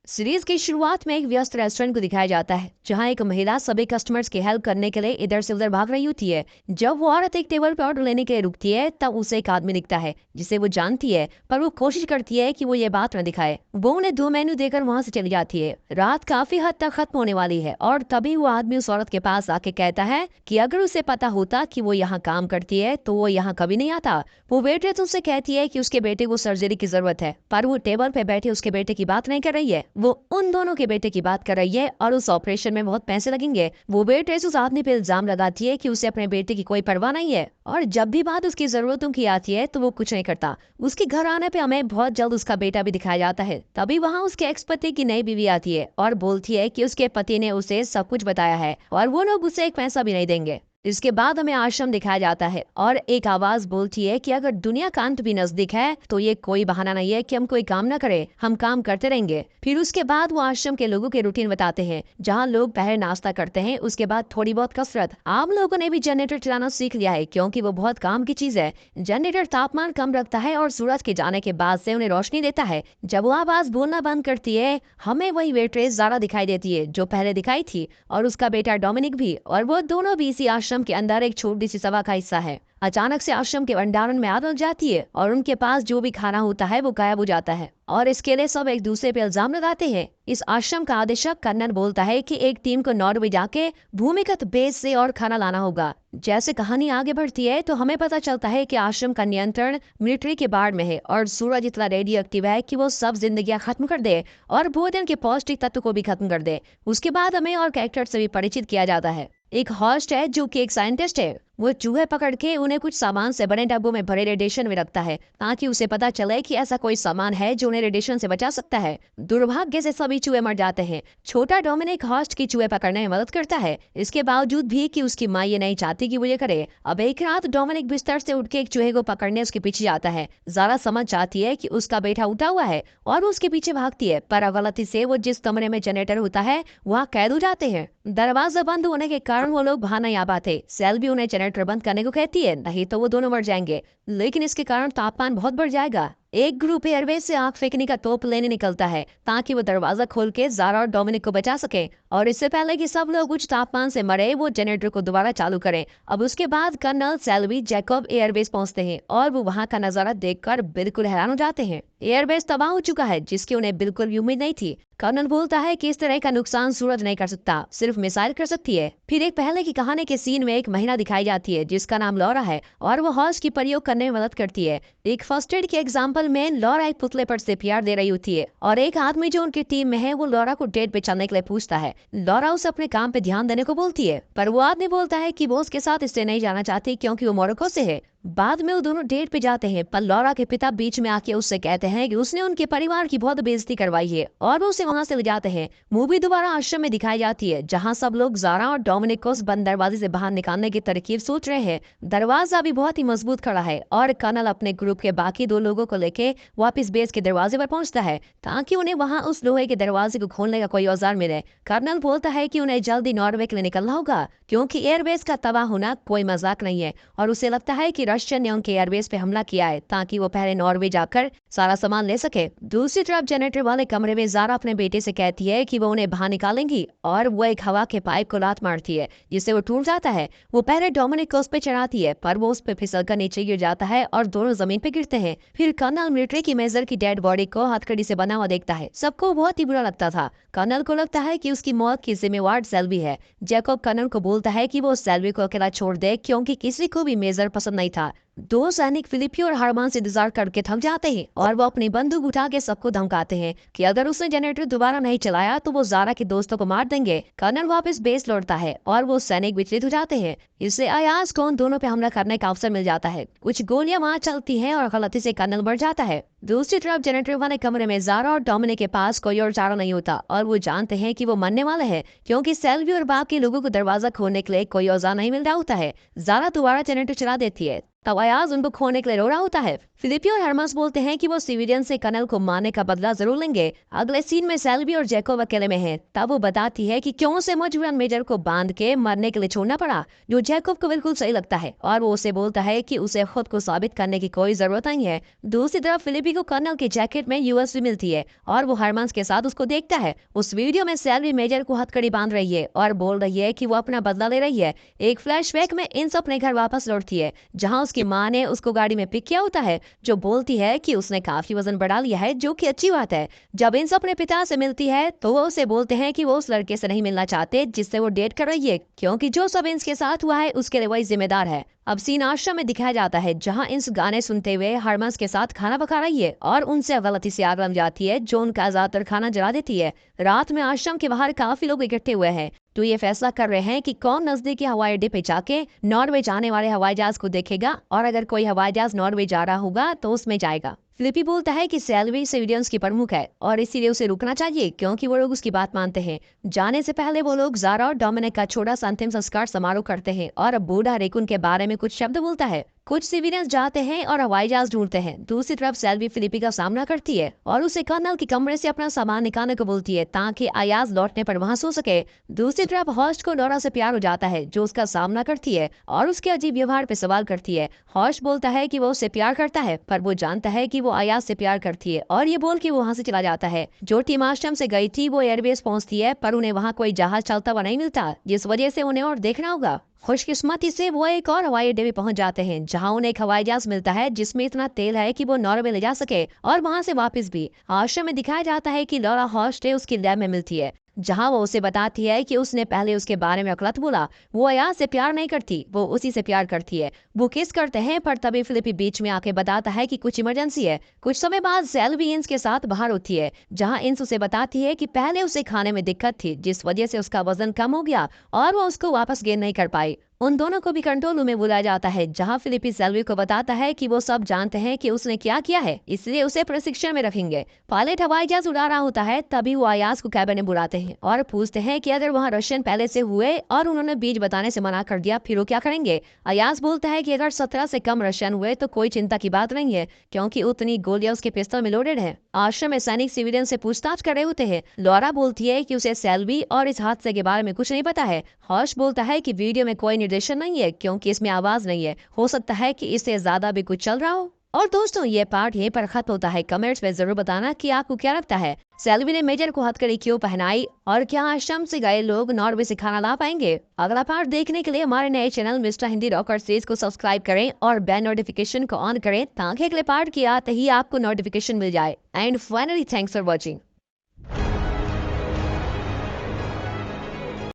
Series की शुरुआत में एक व्यस्त रेस्टोरेंट को दिखाया जाता है जहां एक महिला सभी कस्टमर्स की हेल्प करने के लिए इधर से उधर भाग रही होती है। जब वो औरत एक टेबल पर ऑर्डर लेने के लिए रुकती है तब उसे एक आदमी दिखता है जिसे वो जानती है, पर वो कोशिश करती है कि वो ये बात न दिखाए। वो उन्हें 2 मेन्यू देकर वहां से चली जाती है। रात काफी हद तक खत्म होने वाली है और तभी वो आदमी उस औरत के पास आके कहता है कि अगर उसे पता होता कि वो यहाँ काम करती है तो वो यहाँ कभी नहीं आता। वो वेट्रेस उससे कहती है कि उसके बेटे को सर्जरी की जरूरत है, पर वो टेबल पे बैठे उसके बेटे की बात नहीं कर रही है, वो उन दोनों के बेटे की बात कर रही है और उस ऑपरेशन में बहुत पैसे लगेंगे। वो वेट्रेस उस आदमी पे इल्जाम लगाती है कि उसे अपने बेटे की कोई परवाह नहीं है और जब भी बात उसकी जरूरतों की आती है तो वो कुछ नहीं करता। उसके घर आने पे हमें बहुत जल्द उसका बेटा भी दिखाया जाता है। तभी वहाँ उसके एक्स पति की नई बीवी आती है और बोलती है कि उसके पति ने उसे सब कुछ बताया है और वो लोग उसे एक पैसा भी नहीं देंगे। इसके बाद हमें आश्रम दिखाया जाता है और एक आवाज बोलती है कि अगर दुनिया का अंत भी नजदीक है तो ये कोई बहाना नहीं है कि हम कोई काम न करें, हम काम करते रहेंगे। फिर उसके बाद वो आश्रम के लोगों के रूटीन बताते हैं जहाँ लोग पहले नाश्ता करते हैं, उसके बाद थोड़ी बहुत कसरत। आम लोगों ने भी जनरेटर चलाना सीख लिया है क्योंकि वो बहुत काम की चीज है। जनरेटर तापमान कम रखता है और सूरज के जाने के बाद से उन्हें रोशनी देता है। जब वो आवाज बोलना बंद करती है हमें वही वेट्रेस ज़ारा दिखाई देती है जो पहले दिखाई थी और उसका बेटा डोमिनिक भी, और वो दोनों भी इसी आश्रम के अंदर एक छोटी सी सभा का हिस्सा है। अचानक से आश्रम के भंडारण में आग लग जाती है और उनके पास जो भी खाना होता है वो गायब हो जाता है और इसके लिए सब एक दूसरे पे इल्जाम लगाते हैं। इस आश्रम का आदेशक कन्नन बोलता है कि एक टीम को नॉर्वे जाके भूमिगत बेस से और खाना लाना होगा। जैसे कहानी आगे बढ़ती है तो हमें पता चलता है कि आश्रम का नियंत्रण मिलिट्री के बाढ़ में है और सूरज इतना रेडियो एक्टिव है कि वो सब जिंदगियां खत्म कर दे और भोजन के पौष्टिक तत्व को भी खत्म कर दे। उसके बाद हमें और कैरेक्टर से भी परिचित किया जाता है। एक हॉस्ट है जो कि एक साइंटिस्ट है। वो चूहे पकड़ के उन्हें कुछ सामान से बने डब्बों में भरे रेडिएशन में रखता है ताकि उसे पता चले कि ऐसा कोई सामान है जो उन्हें रेडिएशन से बचा सकता है। दुर्भाग्य से सभी चूहे मर जाते हैं। छोटा डोमिनिक हॉस्ट की चूहे पकड़ने में मदद करता है, इसके बावजूद भी कि उसकी माँ ये नहीं चाहती कि वो ये करे। अब एक रात डोमिनिक बिस्तर से उठ के एक चूहे को पकड़ने उसके पीछे जाता है। ज़ारा समझ जाती है कि उसका बेटा उठा हुआ है और उसके पीछे भागती है, पर गलती से वो जिस कमरे में जनरेटर होता है वहाँ कैद हो जाते हैं। दरवाजा बंद होने के कारण वो लोग बाहर नहीं आ पाते। सेल भी उन्हें जनरेटर बंद करने को कहती है, नहीं तो वो दोनों मर जाएंगे, लेकिन इसके कारण तापमान बहुत बढ़ जाएगा। एक ग्रुप एयरवेज से आग फेंकने का तोप लेने निकलता है ताकि वो दरवाजा खोल के ज़ारा और डोमिनिक को बचा सके और इससे पहले कि सब लोग उच्च तापमान से मरे वो जनरेटर को दोबारा चालू करें। अब उसके बाद कर्नल सेल्वी जैकब एयरबेस पहुंचते हैं और वो वहां का नजारा देखकर बिल्कुल हैरान हो जाते हैं। एयरबेस तबाह हो चुका है जिसकी उन्हें बिल्कुल भी उम्मीद नहीं थी। कर्नल बोलता है कि इस तरह का नुकसान सूरज नहीं कर सकता, सिर्फ मिसाइल कर सकती है। फिर एक पहले की कहानी के सीन में एक महिला दिखाई जाती है जिसका नाम लॉरा है और वो हॉर्स की प्रयोग करने में मदद करती है। एक फर्स्ट एड के एग्जाम्पल में लॉरा एक पुतले पर से प्यार दे रही होती है और एक आदमी जो उनकी टीम में है वो लॉरा को डेट पे चलने के लिए पूछता है। लॉरा उसे अपने काम पे ध्यान देने को बोलती है, पर वो आदमी बोलता है कि वो उसके साथ इससे नहीं जाना चाहती क्योंकि वो मोरक्को से है। बाद में वो दोनों डेट पे जाते हैं, पर लॉरा के पिता बीच में आके उससे कहते हैं कि उसने उनके परिवार की बहुत बेइज्जती करवाई है और वो उसे वहां से ले जाते हैं। मूवी दोबारा आश्रम में दिखाई जाती है जहां सब लोग ज़ारा और डोमिनिक को उस बंद दरवाजे से बाहर निकालने की तरकीब सोच रहे हैं। दरवाजा भी बहुत ही मजबूत खड़ा है और कर्नल अपने ग्रुप के बाकी 2 लोगों को लेके वापस बेस के दरवाजे पर पहुंचता है ताकि उन्हें वहां उस लोहे के दरवाजे को खोलने का कोई औजार मिले। कर्नल बोलता है कि उन्हें जल्दी नॉर्वे के लिए निकलना होगा क्योंकि एयरबेस का तबाह होना कोई मजाक नहीं है और उसे लगता है कि रशिया ने उनके एयरबेस पे हमला किया है ताकि वो पहले नॉर्वे जाकर सारा सामान ले सके। दूसरी तरफ जनरेटर वाले कमरे में ज़ारा अपने बेटे से कहती है कि वो उन्हें बाहर निकालेंगी और वो एक हवा के पाइप को लात मारती है जिससे वो टूट जाता है। वो पहले डोमिनिक को उस पर चढ़ाती है पर वो उस पर फिसल कर नीचे गिर जाता है और दोनों जमीन पे गिरते हैं। फिर कर्नल मिलिट्री की मेजर की डेड बॉडी को हथकड़ी से बना हुआ देखता है। सबको बहुत ही बुरा लगता था। कर्नल को लगता है कि उसकी मौत की जिम्मेवार सेल्वी है। जैकब कर्नल को बोलता है कि वो सेल्वी को अकेला छोड़ दे क्योंकि किसी को भी मेजर पसंद नहीं था। 2 सैनिक फिलिपी और हरमान से इंतजार करके थक जाते हैं और वो अपनी बंदूक उठा के सबको धमकाते हैं कि अगर उसने जनरेटर दोबारा नहीं चलाया तो वो ज़ारा के दोस्तों को मार देंगे। कर्नल वापस बेस लौटता है और वो सैनिक विचलित हो जाते हैं। इससे अयाज को उन दोनों पे हमला करने का अवसर मिल जाता है। कुछ गोलियां वहां चलती हैं और गलती से कर्नल मर जाता है। दूसरी तरफ जनरेटर वाले कमरे में ज़ारा और डोमिनिक के पास कोई और चारा नहीं होता और वो जानते हैं कि वो मरने वाले हैं क्योंकि सेल्वी और बाकी लोगों को दरवाजा खोलने के लिए कोई औजार नहीं मिल रहा होता है। ज़ारा दोबारा जनरेटर चला देती है तब अयाज उनको खोने के लिए रो रहा होता है। फिलिपी और हरमस बोलते हैं कि वो सिविलियन से कर्नल को मारने का बदला जरूर लेंगे। अगले सीन में सेल्वी और जैकोब अकेले में हैं। तब वो बताती है कि क्यों उसे मजबूरन मेजर को बांध के मरने के लिए छोड़ना पड़ा, जो जैकोब को बिल्कुल सही लगता है और वो उसे बोलता है कि उसे खुद को साबित करने की कोई जरूरत नहीं है। दूसरी तरफ फिलिपी को कर्नल की जैकेट में यूएसबी मिलती है और वो हरमस के साथ उसको देखता है। उस वीडियो में सेल्वी मेजर को हथकड़ी बांध रही है और बोल रही है कि वो अपना बदला ले रही है। एक फ्लैशबैक में इंस अपने घर वापस लौटती है जहाँ उसकी माँ ने उसको गाड़ी में पिक किया होता है, जो बोलती है कि उसने काफी वजन बढ़ा लिया है, जो कि अच्छी बात है। जब इंस अपने पिता से मिलती है तो वो उसे बोलते हैं कि वो उस लड़के से नहीं मिलना चाहते जिससे वो डेट कर रही है, क्योंकि जो सब इंस के साथ हुआ है उसके लिए वही जिम्मेदार है। अब सीन आश्रम में दिखाया जाता है जहां इंस गाने सुनते हुए हरमस के साथ खाना पका रही है और उनसे गलती से आग लग जाती है जो उनका ज्यादातर खाना जला देती है। रात में आश्रम के बाहर काफी लोग इकट्ठे हुए हैं, तो ये फैसला कर रहे हैं कि कौन नजदीकी हवाई अड्डे पे जाके नॉर्वे जाने वाले हवाई जहाज को देखेगा और अगर कोई हवाई जहाज नॉर्वे जा रहा होगा तो उसमें जाएगा। फिलिपी बोलता है कि सेल्वी सिविलियंस की प्रमुख है और इसीलिए उसे रुकना चाहिए क्योंकि वो लोग उसकी बात मानते हैं। जाने से पहले वो लोग ज़ारा और डोमिनिक का छोटा सा अंतिम संस्कार समारोह करते हैं और बूढ़ा रेकुन के बारे में कुछ शब्द बोलता है। कुछ सिविलियंस जाते हैं और हवाई जहाज ढूंढते हैं। दूसरी तरफ सेल्वी फिलिपी का सामना करती है और उसे कर्नल के कमरे से अपना सामान निकालने को बोलती है ताकि अयाज लौटने पर वहां सो सके। दूसरी तरफ हॉस्ट को नोरा से प्यार हो जाता है जो उसका सामना करती है और उसके अजीब व्यवहार पे सवाल करती है। हॉस्ट बोलता है कि वो उससे प्यार करता है पर वो जानता है कि वो अयाज से प्यार करती है और ये बोल के वो वहां से चला जाता है। जो टीम आश्रम से गई थी वो एयरबेस पहुंचती है पर उन्हें वहाँ कोई जहाज चलता हुआ नहीं मिलता, जिस वजह से उन्हें और देखना होगा। खुशकिस्मती से वो एक और हवाई अड्डे में पहुंच जाते हैं जहां उन्हें एक हवाई जहाज मिलता है जिसमें इतना तेल है कि वो नॉर्वे ले जा सके और वहां से वापस भी। आश्रम में दिखाया जाता है कि लॉरा हॉस्ट उसकी लैब में मिलती है जहां वो उसे बताती है कि उसने पहले उसके बारे में गलत बोला। वो अयाज से प्यार नहीं करती, वो उसी से प्यार करती है। वो किस करते हैं पर तभी फिलिपी बीच में आके बताता है कि कुछ इमरजेंसी है। कुछ समय बाद सेल्वी इंस के साथ बाहर होती है जहां इंस उसे बताती है कि पहले उसे खाने में दिक्कत थी जिस वजह से उसका वजन कम हो गया और वो उसको वापस गेन नहीं कर पाई। उन दोनों को भी कंट्रोल रूम में बुलाया जाता है जहां फिलिपी सेल्वी को बताता है कि वो सब जानते हैं कि उसने क्या किया है, इसलिए उसे प्रशिक्षण में रखेंगे। पायलट हवाई जहाज उड़ा रहा होता है तभी वो अयाज को कैबिन में बुलाते हैं और पूछते हैं कि अगर वहाँ रशियन पहले से हुए और उन्होंने बीज बताने से मना कर दिया फिर वो क्या करेंगे। अयाज बोलता है कि अगर 17 से कम रशियन हुए तो कोई चिंता की बात नहीं है क्योंकि उतनी गोलियां उसके पिस्तौल में लोडेड है। आश्रम में सैनिक सिविलियन से पूछताछ कर रहे होते हैं। लॉरा बोलती है कि उसे सेल्वी और इस हादसे के बारे में कुछ नहीं पता है। हॉश बोलता है कि वीडियो में कोई निर्देशन नहीं है क्योंकि इसमें आवाज नहीं है, हो सकता है कि इससे ज्यादा भी कुछ चल रहा हो। और दोस्तों ये पार्ट यहीं पर खत्म होता है। कमेंट्स में जरूर बताना कि आपको क्या लगता है, सेल्वी ने मेजर को हथकड़ी क्यों पहनाई और क्या आश्रम से गए लोग नॉर्वे से खाना ला पाएंगे। अगला पार्ट देखने के लिए हमारे नए channel mister Hindi rocker series को सब्सक्राइब करें और बेल नोटिफिकेशन को ऑन करें ताकि अगले पार्ट की आते ही आपको नोटिफिकेशन मिल जाए। And finally thanks for watching.